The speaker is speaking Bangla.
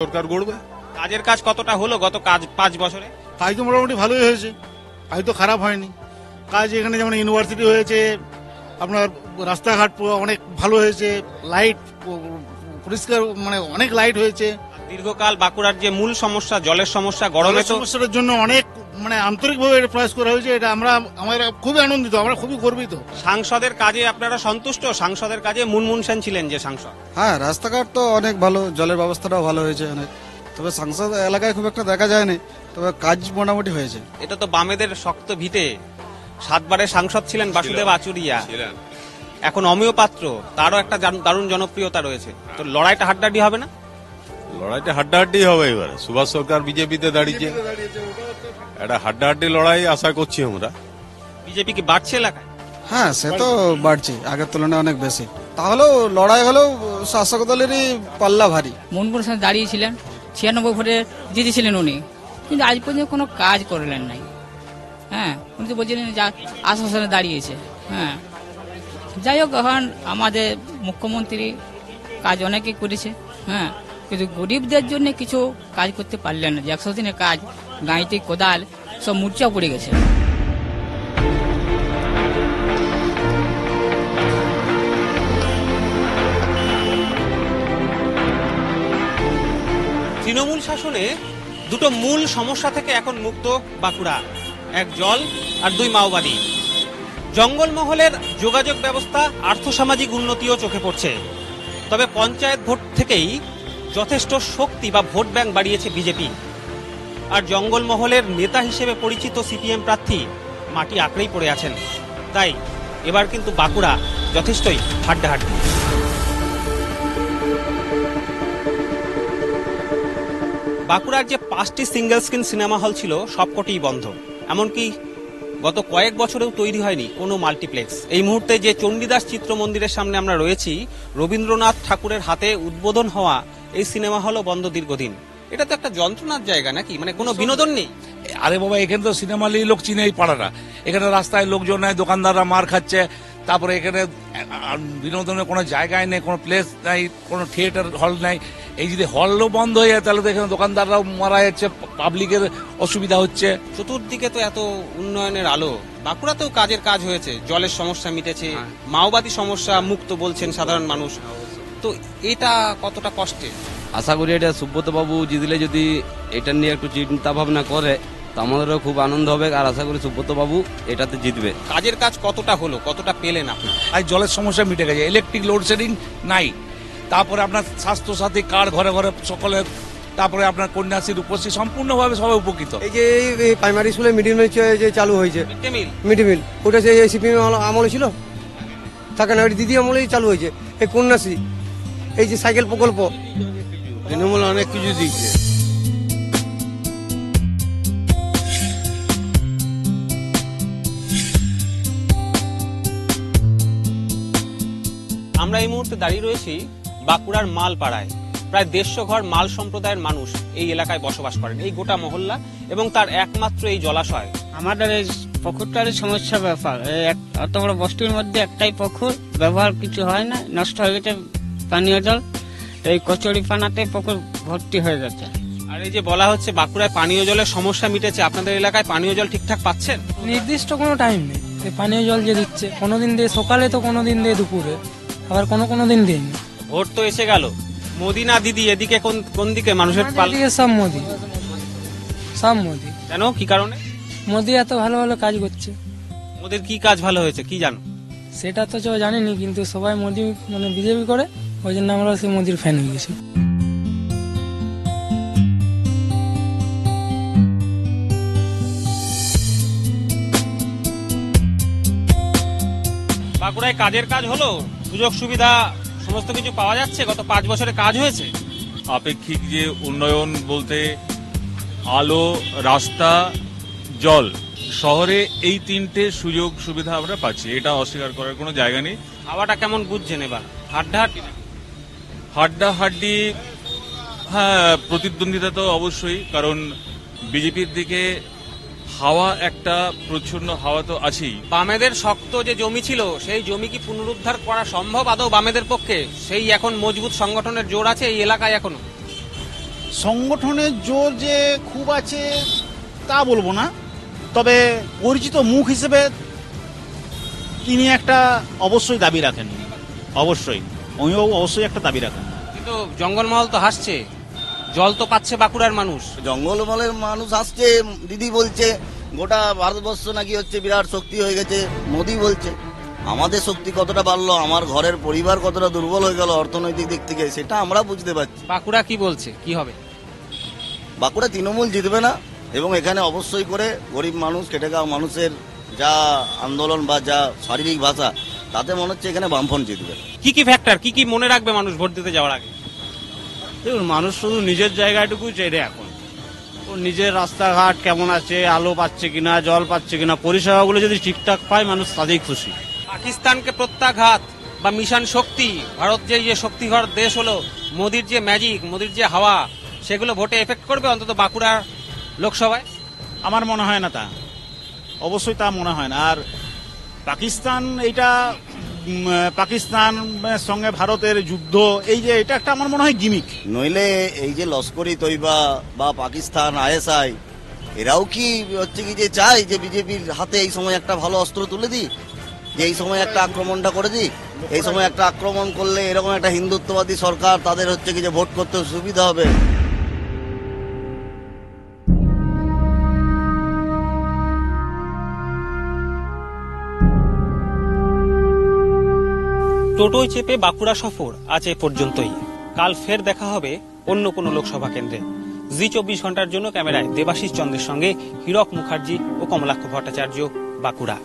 সরকার গড়বে। কাজের কাজ কতটা হলো গত 5 বছরে? কাজ তো মোটামুটি ভালোই হয়েছে, কাজ তো খারাপ হয়নি। কাজ এখানে যেমন ইউনিভার্সিটি হয়েছে, আপনার রাস্তাঘাট অনেক ভালো হয়েছে, লাইট পরিষ্কার, মানে অনেক লাইট হয়েছে। দীর্ঘকাল বাঁকুড়ার যে মূল সমস্যা জলের সমস্যা, গরমে তো সমস্যাটার জন্য অনেক আন্তরিকভাবে এটা প্রয়াস করা হয়েছে। এটা আমরা খুবই আনন্দিত, আমরা খুবই গর্বিত। সাংসদের কাজে আপনারা সন্তুষ্ট? সাংসদের কাজে মুনমুন সেন ছিলেন যে সাংসদ। হ্যাঁ, রাস্তাঘাট তো অনেক ভালো, জলের ব্যবস্থাটাও ভালো হয়েছে অনেক। তবে সাংসদ এলাকায় খুব একটা দেখা যায়নি, তবে কাজ মোটামুটি হয়েছে। এটা তো বামেদের শক্ত ভিটে, 7 বারের সাংসদ ছিলেন বাসুদেব আচুরিয়া, এখন অমিয় পাত্র, তারও একটা দারুণ জনপ্রিয়তা রয়েছে। তো লড়াইটা হাড্ডাহাড্ডি হবে না? লড়াইটা হাড্ডাহাড্ডি হবে। এবার সুভাষ সরকার বিজেপিতে দাঁড়িয়েছে, একটা হাড্ডাহাড্ডি লড়াই আশা করছি আমরা। বিজেপি কি বাড়ছে এলাকায়? হ্যাঁ, সে তো বাড়ছে, আগের তুলনায় অনেক বেশি। তাহলেও লড়াই হলেও শাসক দলেরই পাল্লা ভারী। মনপুর সাথে দাঁড়িয়েছিলেন, 96 ভোটে জিতেছিলেন উনি, কিন্তু আজ পর্যন্ত কোনো কাজ করলেন নাই। হ্যাঁ, উনি তো বলছিলেন যা আশ্বাসনে দাঁড়িয়েছে। হ্যাঁ, যাই হোক, এখন আমাদের মুখ্যমন্ত্রী কাজ অনেকেই করেছে। হ্যাঁ, কিন্তু গরিবদের জন্য কিছু কাজ করতে পারলেন না। যে 100 দিনের কাজ, গাঁইতে কোদাল সব মূর্ছা পড়ে গেছে। তৃণমূল শাসনে দুটো মূল সমস্যা থেকে এখন মুক্ত বাঁকুড়া, 1 জল আর 2 মাওবাদী। জঙ্গলমহলের যোগাযোগ ব্যবস্থা, আর্থসামাজিক উন্নতিও চোখে পড়ছে। তবে পঞ্চায়েত ভোট থেকেই যথেষ্ট শক্তি বা ভোট ব্যাংক বাড়িয়েছে বিজেপি, আর জঙ্গলমহলের নেতা হিসেবে পরিচিত সিপিএম প্রার্থী মাটি আঁকড়েই পড়ে আছেন। তাই এবার কিন্তু বাঁকুড়া যথেষ্টই হাড্ডাহাড্ডি। বাঁকুড়ার যে 5টি সিঙ্গেল স্ক্রিন সিনেমা হল ছিল সবকটিই বন্ধ, এমনকি গত কয়েক বছরেও তৈরি হয়নি কোনো মাল্টিপ্লেক্স। এই মুহূর্তে যে চণ্ডীদাস চিত্র মন্দিরের সামনে আমরা রয়েছি, রবীন্দ্রনাথ ঠাকুরের হাতে উদ্বোধন হওয়া এই সিনেমা হলও বন্ধ দীর্ঘদিন। এটা তো একটা যন্ত্রণার জায়গা নাকি? মানে কোনো বিনোদন নেই। আরে বাবা, এখানে তো সিনেমা হলেই লোক চিনেই পাড়ারা। এখানে রাস্তায় লোকজন নাই, দোকানদাররা মার খাচ্ছে। তারপরে এখানে বিনোদনের কোনো জায়গায় নেই, কোনো প্লেস নাই, কোনো থিয়েটার হল নাই। এই যদি হলও বন্ধ হয়ে যায় তাহলে তো এখানে দোকানদাররাও মারা যাচ্ছে, পাবলিকের অসুবিধা হচ্ছে। চতুর্দিকে তো এত উন্নয়নের আলো, বাঁকুড়াতেও কাজের কাজ হয়েছে, জলের সমস্যা মিটেছে, মাওবাদী সমস্যা মুক্ত বলছেন সাধারণ মানুষ। তো এটা কতটা কষ্টে? আশা করি এটা সুব্রত বাবু জিতলে যদি এটা নিয়ে একটু চিন্তা ভাবনা করে তো আমাদেরও খুব আনন্দ হবে, আর আশা করি সুব্রত বাবু এটাতে জিতবে। কাজের কাজ কতটা হলো, কতটা পেলেন আপনি? আর জলের সমস্যা মিটে গেছে, ইলেকট্রিক লোডশেডিং নাই। তারপরে আপনার স্বাস্থ্যসাথী কার্ড ঘরে ঘরে সকলের, তারপরে আপনার কন্যাশ্রী রূপশ্রী সম্পূর্ণভাবে সবাই উপকৃত। এই যে এই প্রাইমারি স্কুলে মিড ডে মিল যে চালু হয়েছে, মিড ডে মিল, ওটা সেই সিপিএম আমলে ছিল, থাকে না, দিদি আমলেই চালু হয়েছে। এই কন্যাশ্রী, এই যে সাইকেল প্রকল্প, তৃণমূল অনেক কিছু দিচ্ছে। আমরা এই মুহূর্তে দাঁড়িয়ে রয়েছি বাঁকুড়ার মালপাড়ায়। প্রায় 150 ঘর মাল সম্প্রদায়ের মানুষ এই এলাকায় বসবাস করেন, এই গোটা মহল্লা, এবং তার একমাত্র এই জলাশয়। আমাদের এই পুকুরটার সমস্যা ব্যাপার, অত বড় বস্তির মধ্যে একটাই পুকুর, ব্যবহার কিছু হয় না, নষ্ট হয়ে গেছে পানীয় জল। এই কচুরি পানাতে পুকুর ভর্তি হয়ে গেছে। আর এই যে বলা হচ্ছে বাঁকুড়ায় পানীয় জলের সমস্যা মিটেছে, আপনাদের এলাকায় পানীয় জল ঠিকঠাক পাচ্ছেন? নির্দিষ্ট কোনো টাইম নেই, পানীয় জল যে দিচ্ছে কোনোদিন দিয়ে সকালে, তো কোনোদিন দিয়ে দুপুরে, আবার কোনো দিন দিইনি। ভোট তো এসে গেল, মোদি না দিদি, এদিকে কোন দিকে মানুষের পাল? সব মোদি, সব মোদি। কেন, কি কারণে? মোদি এত ভালো ভালো কাজ করছে। মোদির কি কাজ ভালো হয়েছে কি জানো? সেটা তো জানিনি, কিন্তু সবাই মোদি বিজেপি করে, ওই জন্য আমরা সেই মোদির ফ্যান হয়ে গেছি। বাঁকুড়ায় কাজের কাজ হলো, সুযোগ সুবিধা সমস্ত কিছু পাওয়া যাচ্ছে, গত 5 বছরে কাজ হয়েছে। আপেক্ষিক যে উন্নয়ন বলতে আলো, রাস্তা, জল, শহরে এই 3টে সুযোগ সুবিধা আমরা পাচ্ছি, এটা অস্বীকার করার কোনো জায়গা নেই। হাওয়াটা কেমন বুঝছেন এবার? হাড্ডাহাড্ডি? হাড্ডাহাড্ডি, হ্যাঁ, প্রতিদ্বন্দ্বিতা তো অবশ্যই, কারণ বিজেপির দিকে হাওয়া, একটা প্রচ্ছন্ন হাওয়া তো আছেই। বামেদের শক্ত যে জমি ছিল, সেই জমি কি পুনরুদ্ধার করা সম্ভব আদৌ বামেদের পক্ষে? সেই এখন মজবুত সংগঠনের জোর আছে এই এলাকায় এখনো? সংগঠনের জোর যে খুব আছে তা বলবো না, তবে পরিচিত মুখ হিসেবে তিনি একটা অবশ্যই দাবি রাখেন, অবশ্যই অমিবাবু অবশ্যই একটা দাবি রাখেন। কিন্তু জঙ্গলমহল তো হাসছে, জল তো পাচ্ছে বাঁকুড়ার মানুষ। জঙ্গলমহলের মানুষ আসছে, দিদি বলছে গোটা ভারতবর্ষ নাকি হচ্ছে বিরাট শক্তি হয়ে গেছে, মোদি বলছে। আমাদের শক্তি কতটা বাড়লো, আমার ঘরের পরিবার কতটা দুর্বল হয়ে গেল অর্থনৈতিক দিক থেকে, সেটা আমরা বুঝতে পারছি। বাঁকুড়া কি বলছে, কি হবে? বাঁকুড়া তৃণমূল জিতবে না, এবং এখানে অবশ্যই করে গরিব মানুষ, খেটে খাওয়া মানুষের যা আন্দোলন বা যা শারীরিক ভাষা, তাতে মনে হচ্ছে এখানে বামফ্রন্ট জিতবে। কি কি ফ্যাক্টর, কি কি মনে রাখবে মানুষ ভোট দিতে যাওয়ার আগে? দেখুন, মানুষ শুধু নিজের জায়গাটুকু চেয়ে এখন, ও নিজের রাস্তাঘাট কেমন আছে, আলো পাচ্ছে কিনা, জল পাচ্ছে কিনা, পরিষেবাগুলো যদি ঠিকঠাক পায় মানুষ তাতেই খুশি। পাকিস্তানকে প্রত্যাঘাত বা মিশন শক্তি, ভারত যে শক্তিধর দেশ হলো, মোদির যে ম্যাজিক, মোদির যে হাওয়া, সেগুলো ভোটে এফেক্ট করবে অন্তত বাঁকুড়া লোকসভায়? আমার মনে হয় না, তা অবশ্যই তা মনে হয় না। আর পাকিস্তান, এইটা পাকিস্তানের সঙ্গে ভারতের যুদ্ধ, এই যে এটা একটা আমার মনে হয় গিমিক। নইলে এই যে লস্করি তৈবা বা পাকিস্তান আইএসআই, এরাও কি হচ্ছে কি যে চায় যে বিজেপির হাতে এই সময় একটা ভালো অস্ত্র তুলে দিই, যে এই সময় একটা আক্রমণটা করে দিই, এই সময় একটা আক্রমণ করলে এরকম একটা হিন্দুত্ববাদী সরকার, তাদের হচ্ছে কি যে ভোট করতে সুবিধা হবে। টোটোয় চেপে বাঁকুড়া সফর আজ এ পর্যন্তই। কাল ফের দেখা হবে অন্য কোনো লোকসভা কেন্দ্রে। জি24 ঘন্টার জন্য ক্যামেরায় দেবাশিস চন্দ্রের সঙ্গে হীরক মুখার্জি ও কমলাক্ষ ভট্টাচার্য, বাঁকুড়া।